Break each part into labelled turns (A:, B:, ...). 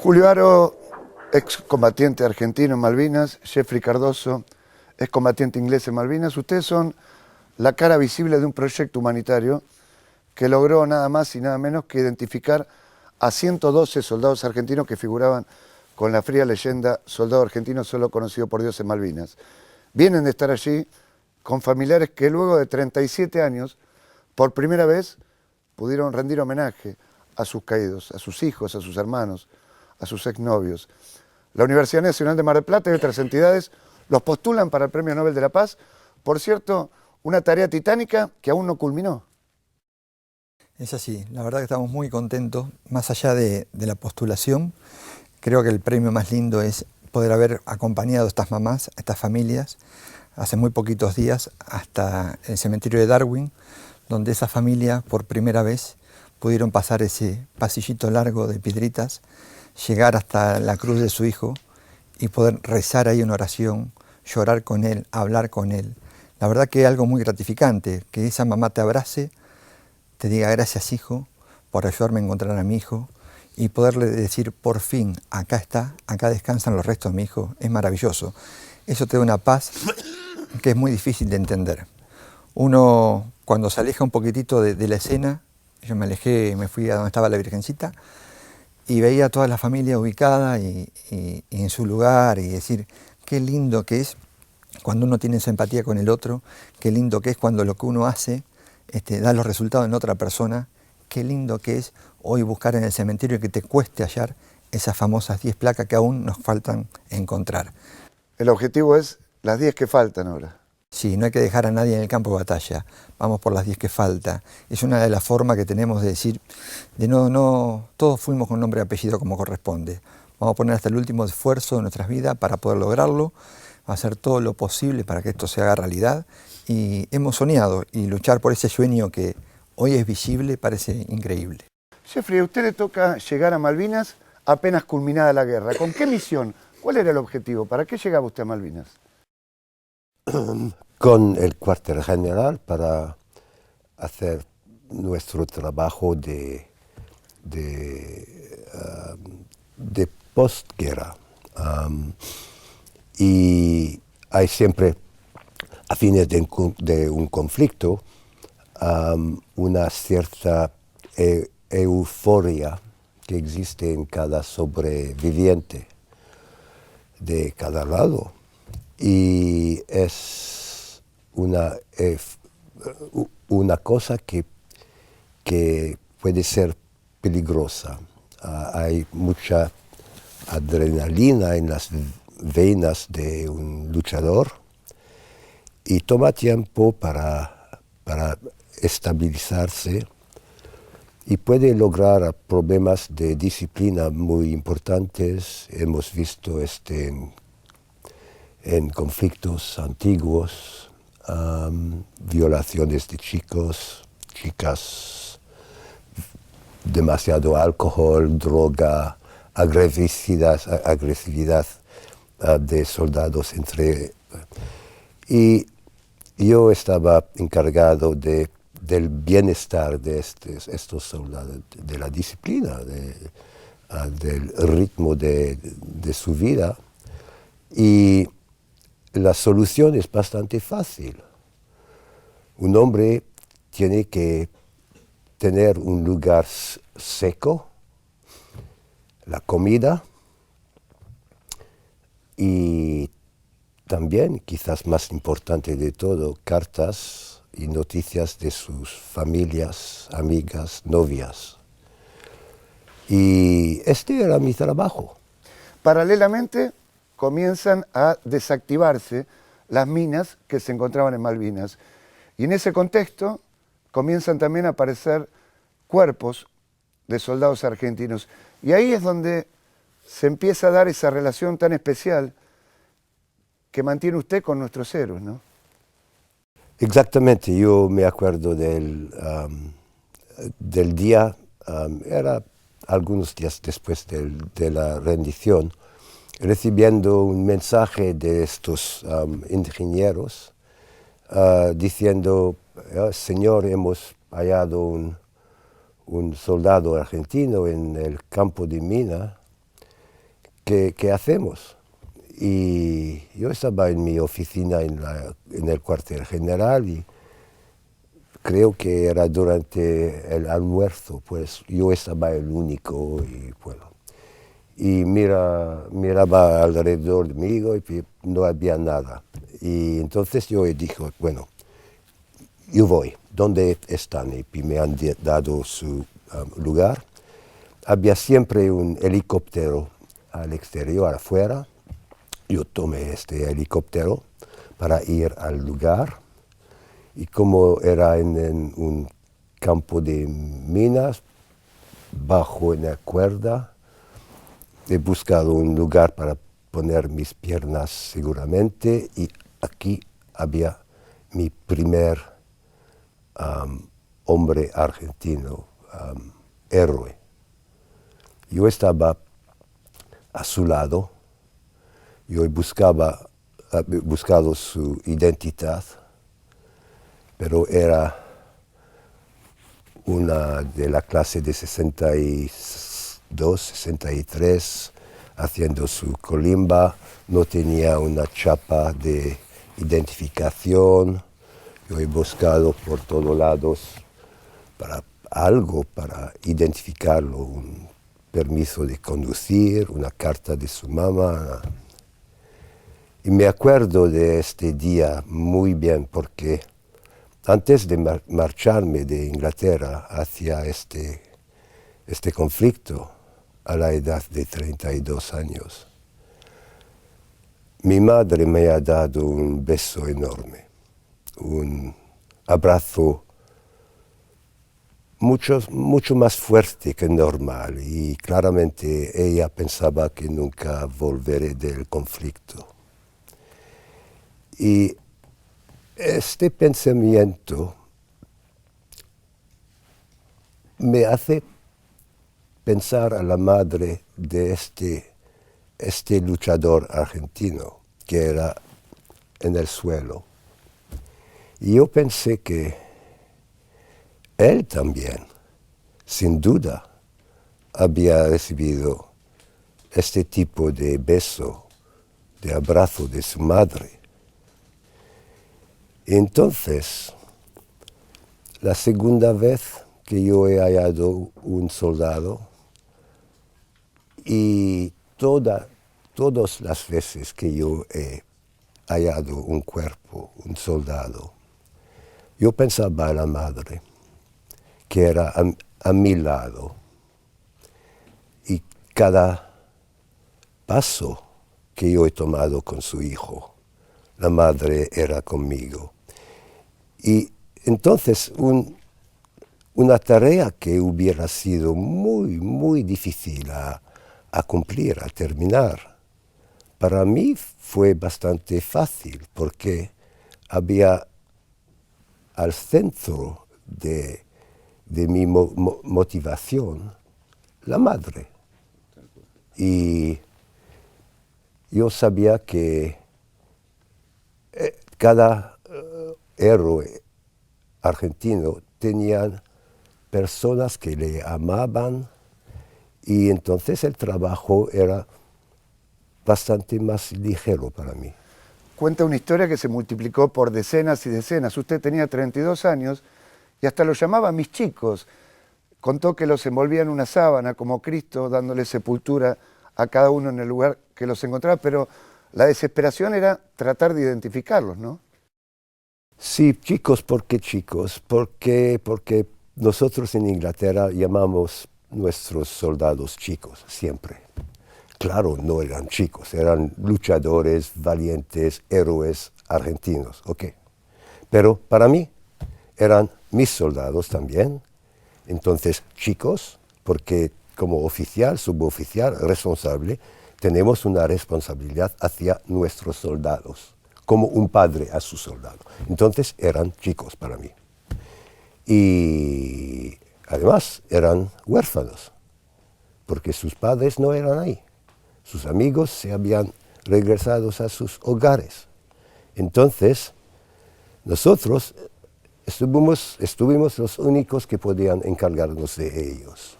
A: Julio Haro, excombatiente argentino en Malvinas, Jeffrey Cardoso, excombatiente inglés en Malvinas. Ustedes son la cara visible de un proyecto humanitario que logró nada más y nada menos que identificar a 112 soldados argentinos que figuraban con la fría leyenda soldado argentino solo conocido por Dios en Malvinas. Vienen de estar allí con familiares que luego de 37 años, por primera vez, pudieron rendir homenaje a sus caídos, a sus hijos, a sus hermanos, a sus exnovios. La Universidad Nacional de Mar del Plata y otras entidades los postulan para el Premio Nobel de la Paz. Por cierto, una tarea titánica que aún no culminó.
B: Es así, la verdad que estamos muy contentos. Más allá de la postulación, creo que el premio más lindo es poder haber acompañado a estas mamás, a estas familias, hace muy poquitos días hasta el cementerio de Darwin, donde esas familias por primera vez pudieron pasar ese pasillito largo de piedritas, llegar hasta la cruz de su hijo y poder rezar ahí una oración, llorar con él, hablar con él. La verdad que es algo muy gratificante, que esa mamá te abrace, te diga gracias hijo por ayudarme a encontrar a mi hijo y poderle decir por fin, acá está, acá descansan los restos de mi hijo, es maravilloso. Eso te da una paz que es muy difícil de entender. Uno cuando se aleja un poquitito de la escena, yo me alejé, me fui a donde estaba la Virgencita y veía a toda la familia ubicada y en su lugar y decir qué lindo que es cuando uno tiene esa empatía con el otro, qué lindo que es cuando lo que uno hace da los resultados en otra persona, qué lindo que es hoy buscar en el cementerio que te cueste hallar esas famosas 10 placas que aún nos faltan encontrar.
A: El objetivo es las 10 que faltan ahora.
B: Sí, no hay que dejar a nadie en el campo de batalla, vamos por las 10 que falta. Es una de las formas que tenemos de decir, todos fuimos con nombre y apellido como corresponde. Vamos a poner hasta el último esfuerzo de nuestras vidas para poder lograrlo, vamos a hacer todo lo posible para que esto se haga realidad. Y hemos soñado y luchar por ese sueño que hoy es visible parece increíble.
A: Jeffrey, a usted le toca llegar a Malvinas apenas culminada la guerra. ¿Con qué misión? ¿Cuál era el objetivo? ¿Para qué llegaba usted a Malvinas?
C: Con el cuartel general para hacer nuestro trabajo de postguerra. Y hay siempre, a fines de un conflicto, una cierta euforia que existe en cada sobreviviente de cada lado. Y es una cosa que puede ser peligrosa. Hay mucha adrenalina en las venas de un luchador y toma tiempo para estabilizarse y puede lograr problemas de disciplina muy importantes. Hemos visto en conflictos antiguos, violaciones de chicas, demasiado alcohol, droga, agresividad de soldados y yo estaba encargado del bienestar de estos soldados, de la disciplina, del ritmo de su vida. Y la solución es bastante fácil. Un hombre tiene que tener un lugar seco, la comida y también, quizás más importante de todo, cartas y noticias de sus familias, amigas, novias. Y este era mi trabajo.
A: Paralelamente, comienzan a desactivarse las minas que se encontraban en Malvinas. Y en ese contexto comienzan también a aparecer cuerpos de soldados argentinos. Y ahí es donde se empieza a dar esa relación tan especial que mantiene usted con nuestros héroes, ¿no?
C: Exactamente, yo me acuerdo del día, era algunos días después de la rendición, recibiendo un mensaje de estos ingenieros diciendo, Señor, hemos hallado un soldado argentino en el campo de mina ¿qué hacemos? Y yo estaba en mi oficina en el cuartel general y creo que era durante el almuerzo, pues yo estaba el único y bueno. Y miraba alrededor de mí y no había nada. Y entonces yo dije, bueno, yo voy, ¿dónde están? Y me han dado su lugar. Había siempre un helicóptero al exterior, afuera. Yo tomé este helicóptero para ir al lugar. Y como era en un campo de minas, bajo una cuerda, he buscado un lugar para poner mis piernas seguramente y aquí había mi primer hombre argentino, héroe. Yo estaba a su lado, yo he buscado su identidad, pero era una de la clase de 62, 63, haciendo su colimba, no tenía una chapa de identificación. Yo he buscado por todos lados para algo para identificarlo, un permiso de conducir, una carta de su mamá. Y me acuerdo de este día muy bien porque antes de marcharme de Inglaterra hacia este conflicto, a la edad de 32 años, mi madre me ha dado un beso enorme, un abrazo mucho más fuerte que normal y claramente ella pensaba que nunca volveré del conflicto. Y este pensamiento me hace pensar a la madre de este luchador argentino que era en el suelo. Y yo pensé que él también, sin duda, había recibido este tipo de beso, de abrazo de su madre. Entonces, la segunda vez que yo he hallado un soldado, y todas las veces que yo he hallado un cuerpo, un soldado, yo pensaba a la madre, que era a mi lado, y cada paso que yo he tomado con su hijo, la madre era conmigo. Y entonces una tarea que hubiera sido muy difícil a cumplir, a terminar, para mí fue bastante fácil porque había al centro de mi motivación la madre. Y yo sabía que cada héroe argentino tenía personas que le amaban y entonces el trabajo era bastante más ligero para mí.
A: Cuenta una historia que se multiplicó por decenas y decenas. Usted tenía 32 años y hasta los llamaba mis chicos. Contó que los envolvía en una sábana como Cristo, dándole sepultura a cada uno en el lugar que los encontraba, pero la desesperación era tratar de identificarlos, ¿no?
C: Sí, chicos, ¿por qué chicos? Porque nosotros en Inglaterra llamamos nuestros soldados chicos, siempre. Claro, no eran chicos, eran luchadores, valientes, héroes argentinos, ok. Pero para mí eran mis soldados también. Entonces, chicos, porque como oficial, suboficial, responsable, tenemos una responsabilidad hacia nuestros soldados, como un padre a su soldado. Entonces, eran chicos para mí. Y además eran huérfanos, porque sus padres no eran ahí. Sus amigos se habían regresado a sus hogares. Entonces, nosotros estuvimos los únicos que podían encargarnos de ellos.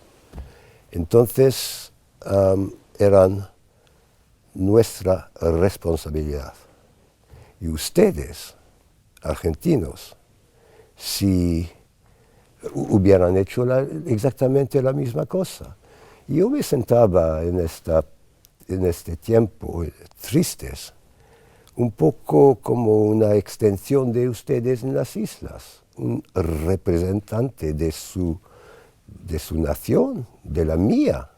C: Entonces, eran nuestra responsabilidad. Y ustedes, argentinos, si hubieran hecho exactamente la misma cosa. Yo me sentaba en este tiempo tristes, un poco como una extensión de ustedes en las islas, un representante de su nación, de la mía,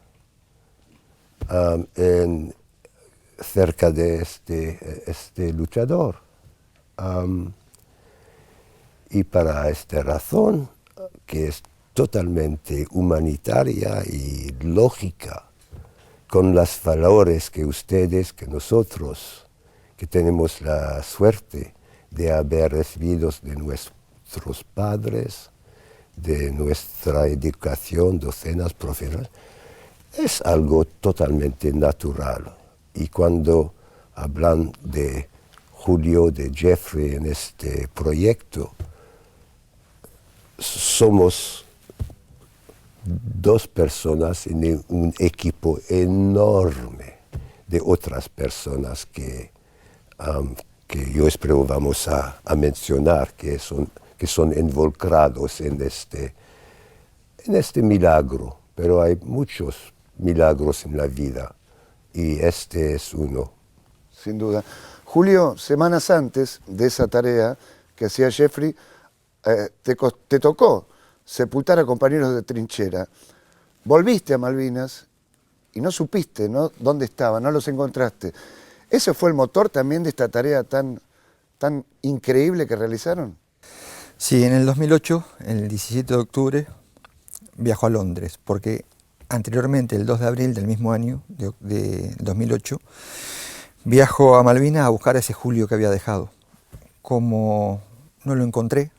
C: cerca de este luchador. Y para esta razón, que es totalmente humanitaria y lógica, con los valores que ustedes, que nosotros, que tenemos la suerte de haber recibido de nuestros padres, de nuestra educación, docenas, profesores, es algo totalmente natural. Y cuando hablan de Julio, de Jeffrey en este proyecto, somos dos personas en un equipo enorme de otras personas que yo espero vamos a mencionar, que son involucrados en este milagro. Pero hay muchos milagros en la vida y este es uno.
A: Sin duda. Julio, semanas antes de esa tarea que hacía Jeffrey, te tocó sepultar a compañeros de trinchera. Volviste a Malvinas y no supiste, ¿no?, dónde estaban, no los encontraste. ¿Ese fue el motor también de esta tarea tan increíble que realizaron?
B: Sí, en el 2008, el 17 de octubre, viajó a Londres, porque anteriormente, el 2 de abril del mismo año, de 2008, viajó a Malvinas a buscar a ese Julio que había dejado. Como no lo encontré,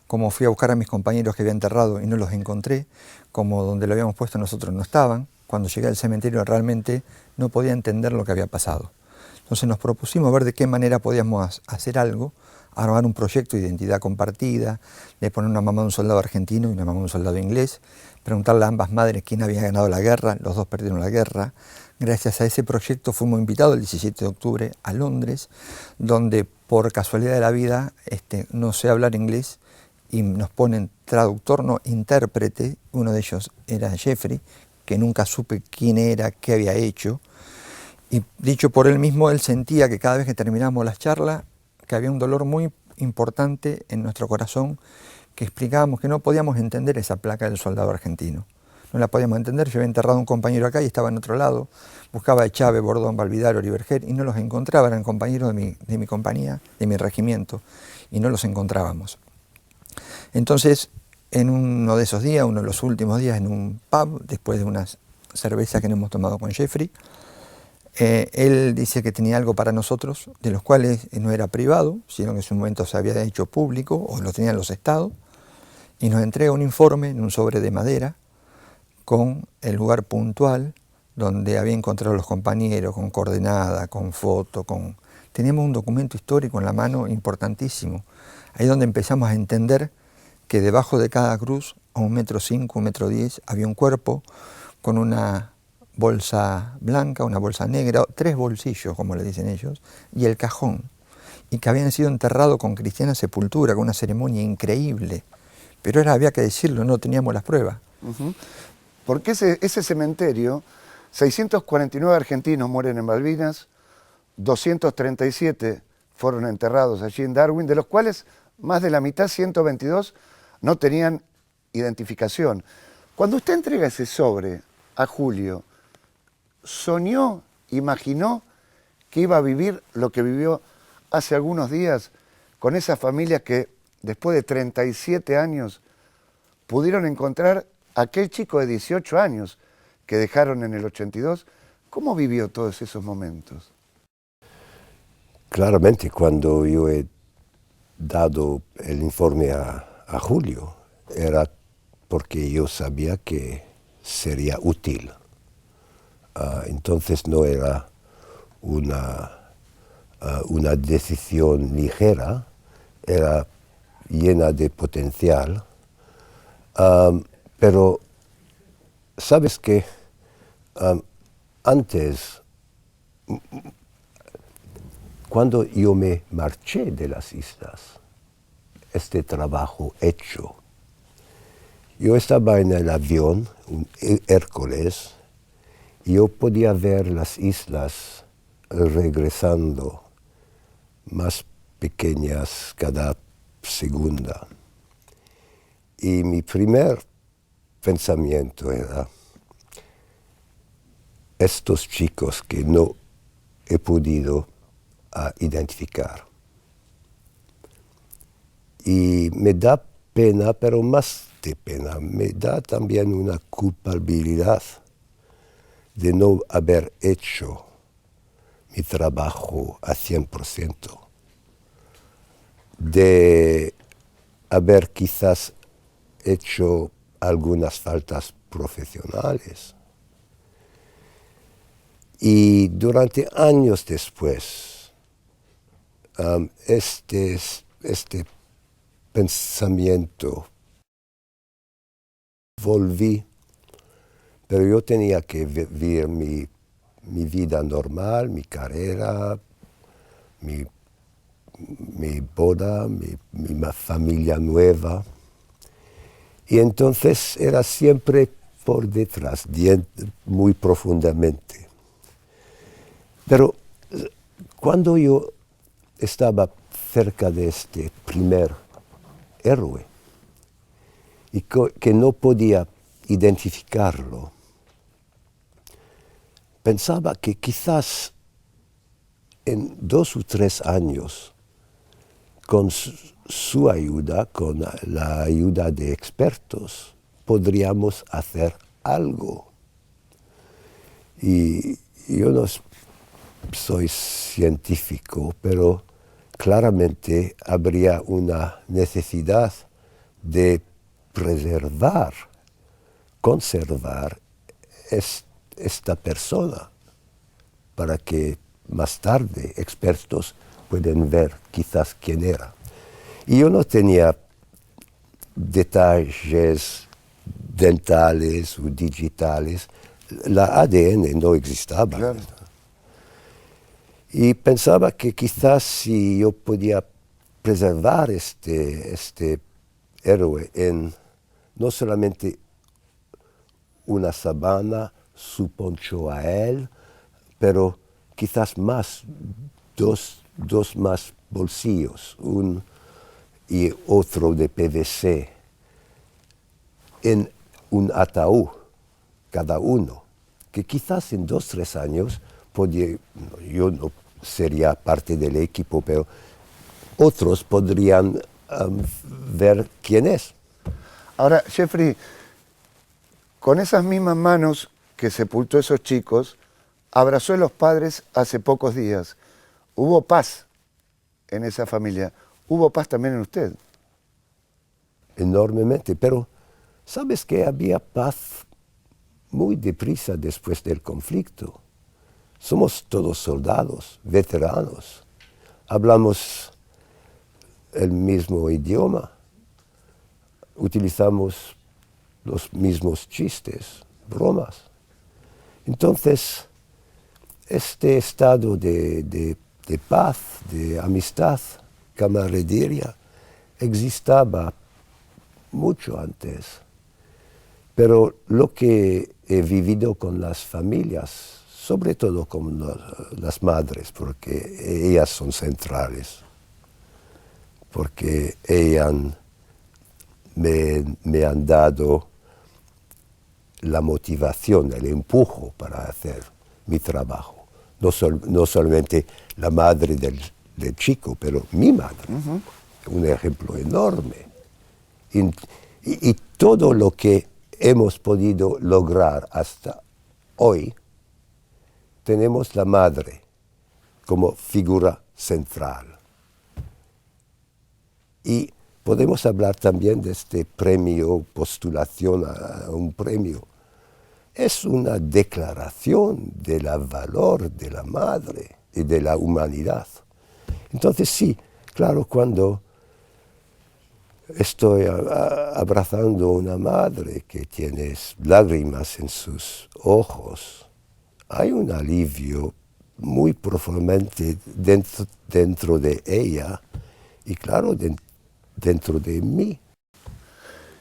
B: como fui a buscar a mis compañeros que había enterrado y no los encontré, como donde lo habíamos puesto nosotros no estaban, cuando llegué al cementerio realmente no podía entender lo que había pasado. Entonces nos propusimos ver de qué manera podíamos hacer algo, armar un proyecto de identidad compartida, de poner una mamá de un soldado argentino y una mamá de un soldado inglés, preguntarle a ambas madres quién había ganado la guerra, los dos perdieron la guerra. Gracias a ese proyecto fuimos invitados el 17 de octubre a Londres, donde por casualidad de la vida no sé hablar inglés y nos ponen traductor, no intérprete. Uno de ellos era Jeffrey, que nunca supe quién era, qué había hecho. Y dicho por él mismo, él sentía que cada vez que terminábamos las charlas, que había un dolor muy importante en nuestro corazón, que explicábamos que no podíamos entender esa placa del soldado argentino. No la podíamos entender. Yo había enterrado a un compañero acá y estaba en otro lado. Buscaba a Chávez, Bordón, Valvidar, Oriberger y no los encontraba. Eran compañeros de mi compañía, de mi regimiento, y no los encontrábamos. Entonces, en uno de esos días, uno de los últimos días, en un pub, después de unas cervezas que nos hemos tomado con Jeffrey, él dice que tenía algo para nosotros, de los cuales no era privado, sino que en su momento se había hecho público, o lo tenían los estados, y nos entrega un informe en un sobre de madera, con el lugar puntual donde había encontrado a los compañeros, con coordenada, con foto, Teníamos un documento histórico en la mano importantísimo. Ahí es donde empezamos a entender que debajo de cada cruz, a 1,5 m, 1,10 m, había un cuerpo con una bolsa blanca, una bolsa negra, 3 bolsillos, como le dicen ellos, y el cajón, y que habían sido enterrados con cristiana sepultura, con una ceremonia increíble. Pero había que decirlo, no teníamos las pruebas.
A: Porque ese cementerio, 649 argentinos mueren en Malvinas, 237 fueron enterrados allí en Darwin, de los cuales más de la mitad, 122, no tenían identificación. Cuando usted entrega ese sobre a Julio, ¿soñó, imaginó que iba a vivir lo que vivió hace algunos días con esas familias que después de 37 años pudieron encontrar a aquel chico de 18 años que dejaron en el 82? ¿Cómo vivió todos esos momentos?
C: Claramente, cuando yo he dado el informe a Julio, era porque yo sabía que sería útil. Entonces no era una decisión ligera, era llena de potencial. Pero, ¿sabes qué? Antes cuando yo me marché de las islas, este trabajo hecho, yo estaba en el avión, un Hércules, y yo podía ver las islas regresando más pequeñas cada segunda. Y mi primer pensamiento era, estos chicos que no he podido identificar. Y me da pena, pero más de pena, me da también una culpabilidad de no haber hecho mi trabajo a 100%, de haber quizás hecho algunas faltas profesionales. Y durante años después, este pensamiento volví, pero yo tenía que vivir mi vida normal, mi carrera, mi boda, mi familia nueva. Y entonces era siempre por detrás, muy profundamente. Pero cuando yo estaba cerca de este primer héroe y que no podía identificarlo, pensaba que quizás en 2 o 3 años, con su ayuda, con la ayuda de expertos, podríamos hacer algo. Y yo no soy científico, pero claramente habría una necesidad de preservar, conservar esta persona para que más tarde expertos pueden ver quizás quién era. Y yo no tenía detalles dentales o digitales, la ADN no existaba.
A: Claro.
C: Y pensaba que quizás si yo podía preservar este héroe en no solamente una sabana, su poncho a él, pero quizás más, dos más bolsillos, y otro de PVC, en un ataúd, cada uno, que quizás en 2 o 3 años yo no sería parte del equipo, pero otros podrían ver quién es.
A: Ahora, Jeffrey, con esas mismas manos que sepultó esos chicos, abrazó a los padres hace pocos días. Hubo paz en esa familia. Hubo paz también en usted.
C: Enormemente, pero sabes que había paz muy deprisa después del conflicto. Somos todos soldados, veteranos. Hablamos el mismo idioma. Utilizamos los mismos chistes, bromas. Entonces, este estado de paz, de amistad, camaradería, existaba mucho antes. Pero lo que he vivido con las familias, sobre todo con las madres, porque ellas son centrales, porque ellas me han dado la motivación, el empujo para hacer mi trabajo. No solamente la madre del chico, pero mi madre. Un ejemplo enorme. Y todo lo que hemos podido lograr hasta hoy, tenemos la madre como figura central. Y podemos hablar también de este premio, postulación a un premio. Es una declaración del valor de la madre y de la humanidad. Entonces sí, claro, cuando estoy abrazando a una madre que tiene lágrimas en sus ojos, hay un alivio muy profundamente dentro de ella y claro, dentro de mí.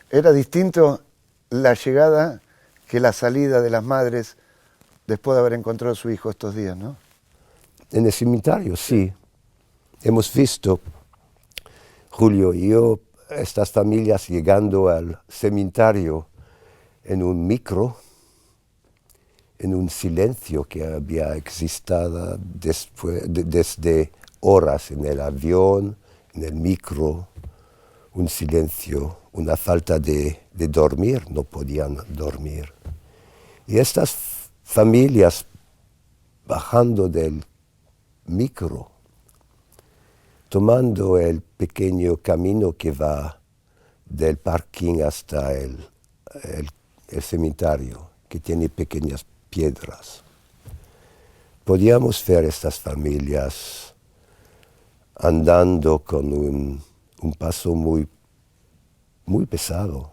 A: Era distinto la llegada que la salida de las madres después de haber encontrado a su hijo estos días, ¿no?
C: En el cementerio, sí. Hemos visto, Julio y yo, estas familias llegando al cementerio en un micro, en un silencio que había existido desde horas en el avión, en el micro, un silencio, una falta de dormir, no podían dormir. Y estas familias bajando del micro, tomando el pequeño camino que va del parking hasta el cementerio, que tiene pequeñas piedras. Podíamos ver estas familias andando con un paso muy pesado,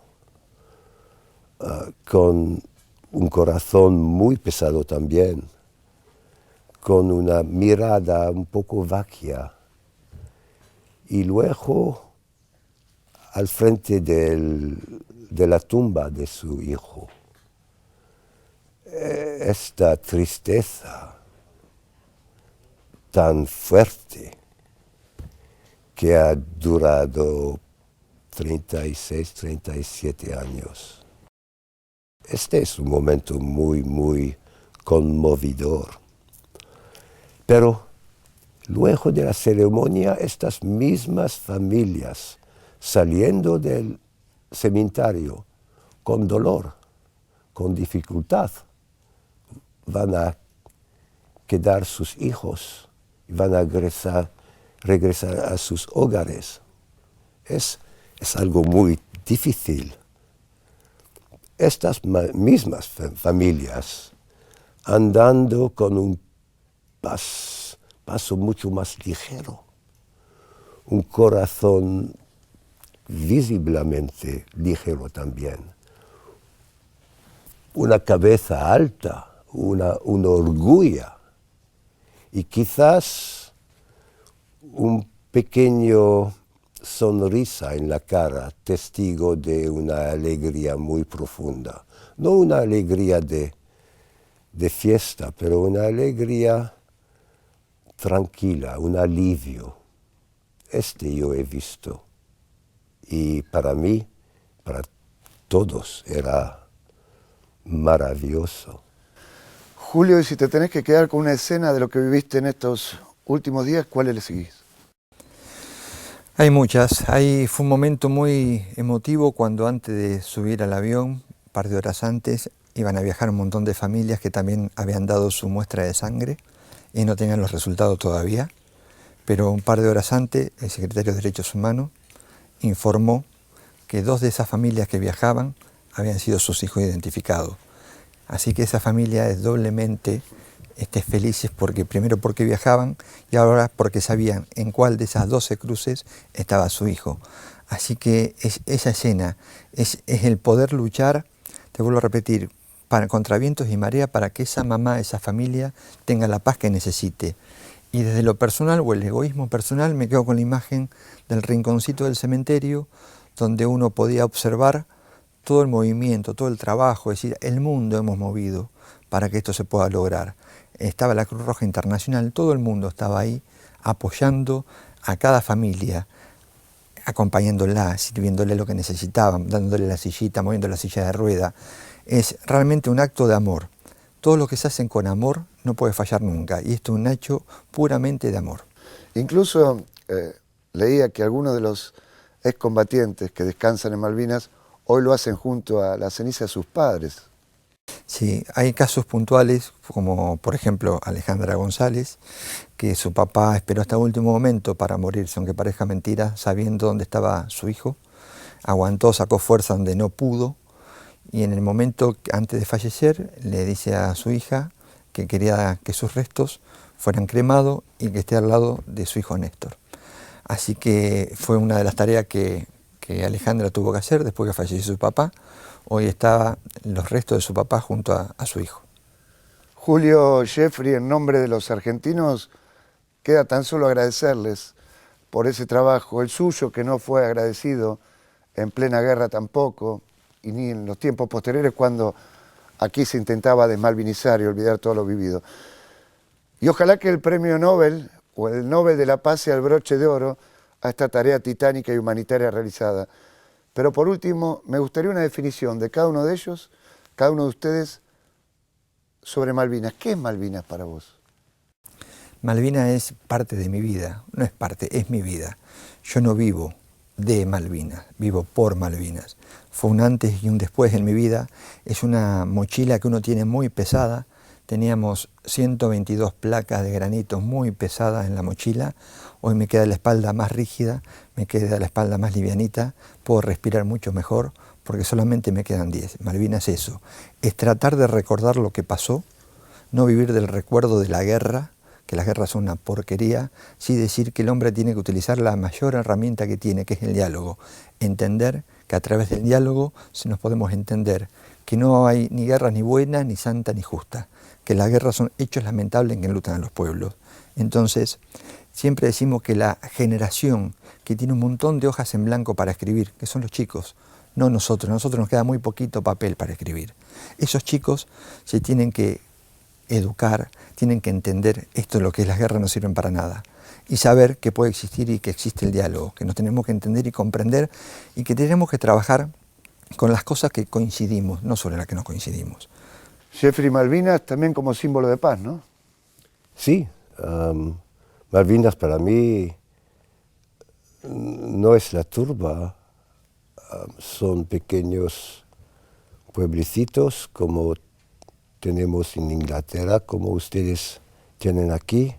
C: con un corazón muy pesado también, con una mirada un poco vacía. Y luego, al frente de la tumba de su hijo, esta tristeza tan fuerte que ha durado 36, 37 años. Este es un momento muy conmovedor. Pero luego de la ceremonia, estas mismas familias saliendo del cementerio con dolor, con dificultad, van a quedar sus hijos, van a regresar a sus hogares. Es algo muy difícil. Estas mismas familias andando con un paso mucho más ligero, un corazón visiblemente ligero también, una cabeza alta, un orgullo y quizás un pequeño sonrisa en la cara, testigo de una alegría muy profunda. No una alegría de fiesta, pero una alegría tranquila, un alivio. Yo he visto. Y para mí, para todos, era maravilloso.
A: Julio, y si te tenés que quedar con una escena de lo que viviste en estos últimos días, ¿cuál le seguís?
B: Hay muchas. Fue un momento muy emotivo cuando antes de subir al avión, un par de horas antes, iban a viajar un montón de familias que también habían dado su muestra de sangre y no tenían los resultados todavía. Pero un par de horas antes, el secretario de Derechos Humanos informó que 2 de esas familias que viajaban habían sido sus hijos identificados. Así que esa familia es doblemente felices primero porque viajaban y ahora porque sabían en cuál de esas 12 cruces estaba su hijo. Así que esa escena es el poder luchar, te vuelvo a repetir, contra vientos y marea para que esa mamá, esa familia tenga la paz que necesite. Y desde lo personal o el egoísmo personal me quedo con la imagen del rinconcito del cementerio donde uno podía observar todo el movimiento, todo el trabajo, es decir, el mundo hemos movido para que esto se pueda lograr. Estaba la Cruz Roja Internacional, todo el mundo estaba ahí apoyando a cada familia, acompañándola, sirviéndole lo que necesitaban, dándole la sillita, moviendo la silla de rueda. Es realmente un acto de amor. Todo lo que se hacen con amor no puede fallar nunca, y esto es un hecho puramente de amor.
A: Incluso leía que algunos de los excombatientes que descansan en Malvinas hoy lo hacen junto a la ceniza de sus padres.
B: Sí, hay casos puntuales, como por ejemplo Alejandra González, que su papá esperó hasta el último momento para morirse, aunque parezca mentira, sabiendo dónde estaba su hijo. Aguantó, sacó fuerza donde no pudo, y en el momento antes de fallecer le dice a su hija que quería que sus restos fueran cremados y que esté al lado de su hijo Néstor. Así que fue una de las tareas que Alejandra tuvo que hacer después que falleció su papá. Hoy estaban los restos de su papá junto a su hijo.
A: Julio, Jeffrey, en nombre de los argentinos, queda tan solo agradecerles por ese trabajo, el suyo que no fue agradecido en plena guerra tampoco, y ni en los tiempos posteriores cuando aquí se intentaba desmalvinizar y olvidar todo lo vivido. Y ojalá que el premio Nobel o el Nobel de la Paz sea el broche de oro a esta tarea titánica y humanitaria realizada. Pero por último, me gustaría una definición de cada uno de ellos, cada uno de ustedes, sobre Malvinas. ¿Qué es Malvinas para vos?
B: Malvinas es parte de mi vida, no es parte, es mi vida. Yo no vivo de Malvinas, vivo por Malvinas. Fue un antes y un después en mi vida. Es una mochila que uno tiene muy pesada. Teníamos 122 placas de granito muy pesadas en la mochila. Hoy me queda la espalda más rígida, me queda la espalda más livianita, puedo respirar mucho mejor porque solamente me quedan 10. Malvinas es eso, es tratar de recordar lo que pasó, no vivir del recuerdo de la guerra, que las guerras son una porquería, sí decir que el hombre tiene que utilizar la mayor herramienta que tiene, que es el diálogo. Entender que a través del diálogo se nos podemos entender que no hay ni guerra ni buena, ni santa, ni justa, que las guerras son hechos lamentables en que enlutan a los pueblos. Entonces, siempre decimos que la generación que tiene un montón de hojas en blanco para escribir, que son los chicos, no nosotros nos queda muy poquito papel para escribir. Esos chicos se tienen que educar, tienen que entender esto de lo que las guerras no sirven para nada y saber que puede existir y que existe el diálogo, que nos tenemos que entender y comprender y que tenemos que trabajar con las cosas que coincidimos, no sobre las que no coincidimos.
A: Jeffrey, Malvinas también como símbolo de paz, ¿no?
C: Sí, Malvinas para mí no es la turba, son pequeños pueblecitos como tenemos en Inglaterra, como ustedes tienen aquí,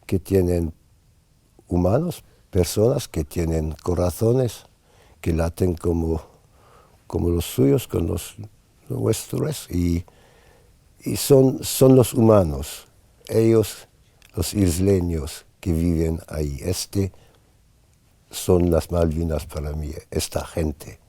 C: que tienen humanos, personas que tienen corazones, que laten como los suyos, con los nuestros, y son los humanos, ellos, los isleños que viven ahí. Son las Malvinas para mí, esta gente.